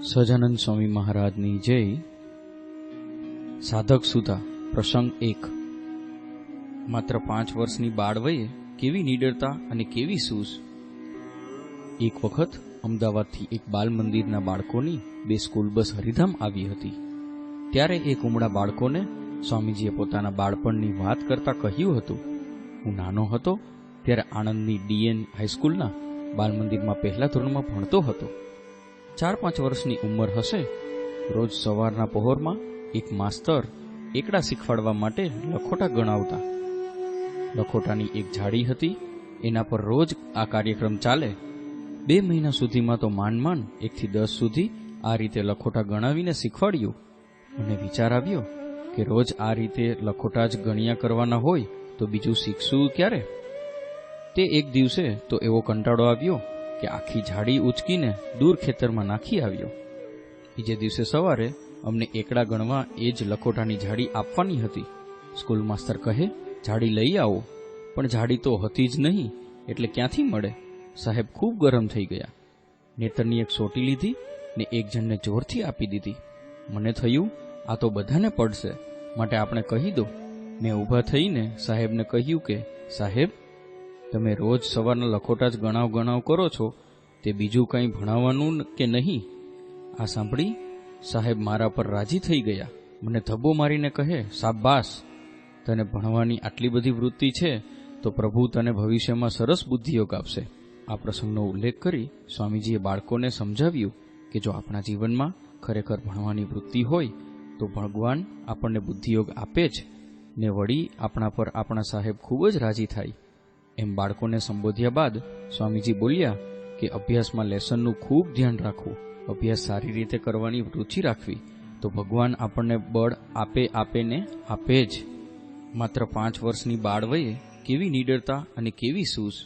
સહજાનંદ સ્વામી મહારાજની જય। સાધક સુધા પ્રસંગ 1। માત્ર 5 વર્ષની બાળ વયે કેવી નિડરતા અને કેવી સૂઝ। એક વખત અમદાવાદથી એક બાલ મંદિરના બાળકોની 2 સ્કૂલ બસ હરિધામ આવી હતી। ત્યારે એક ઉમળા બાળકોને સ્વામીજીએ પોતાના બાળપણની વાત કરતા કહ્યું હતું, હું નાનો હતો ત્યારે આણંદની ડીએન હાઈસ્કૂલના બાલ મંદિરમાં પહેલા ધોરણમાં ભણતો હતો। 4-5 વર્ષની ઉંમર હશે। રોજ સવારના પહોરમાં એક માસ્તર એકડા શીખવાડવા માટે લખોટા ગણાવતા। લખોટાની એક જાળી હતી, એના પર રોજ આ કાર્યક્રમ ચાલે। 2 મહિના સુધીમાં તો માંડ 1 થી 10 સુધી આ રીતે લખોટા ગણાવીને શીખવાડ્યું। મને વિચાર આવ્યો કે રોજ આ રીતે લખોટા જ ગણ્યા કરવાના હોય તો બીજું શીખશું ક્યારે। તે એક દિવસે તો એવો કંટાળો આવ્યો કે આખી જાળી ઉચકીને દૂર ખેતરમાં નાખી આવ્યો। બીજે દિવસે સવારે અમને એકડા ગણવા એ જ લખોટાની જાળી આપવાની હતી। સ્કૂલ માસ્તર કહે, જાળી લઈ આવો, પણ જાળી તો હતી જ નહીં, એટલે ક્યાંથી મળે। સાહેબ ખૂબ ગરમ થઈ ગયા। નેતરની એક સોટી લીધી ને એક જણને જોરથી આપી દીધી। મને થયું આ તો બધાને પડશે, માટે આપણે કહી દો। મેં ઊભા થઈને સાહેબને કહ્યું કે સાહેબ, તમે રોજ સવારના લખોટા જ ગણાવ કરો છો, તે બીજું કંઈ ભણાવવાનું કે નહીં। આ સાંભળી સાહેબ મારા પર રાજી થઈ ગયા। મને ધબ્બો મારીને કહે, શાબાશ, તને ભણવાની આટલી બધી વૃત્તિ છે તો પ્રભુ તને ભવિષ્યમાં સરસ બુદ્ધિયોગ આપશે। આ પ્રસંગનો ઉલ્લેખ કરી સ્વામીજીએ બાળકોને સમજાવ્યું કે જો આપણા જીવનમાં ખરેખર ભણવાની વૃત્તિ હોય તો ભગવાન આપણને બુદ્ધિયોગ આપે જ ને વળી આપણા પર આપણા સાહેબ ખૂબ જ રાજી થાય। એમ બાળકોને સંબોધ્યા બાદ સ્વામીજી બોલ્યા કે અભ્યાસમાં લેસનનું ખૂબ ધ્યાન રાખવું, અભ્યાસ સારી રીતે કરવાની રુચિ રાખવી, તો ભગવાન આપણને બળ આપે જ। માત્ર 5 વર્ષની બાળ વયે કેવી નિડરતા અને કેવી સૂઝ।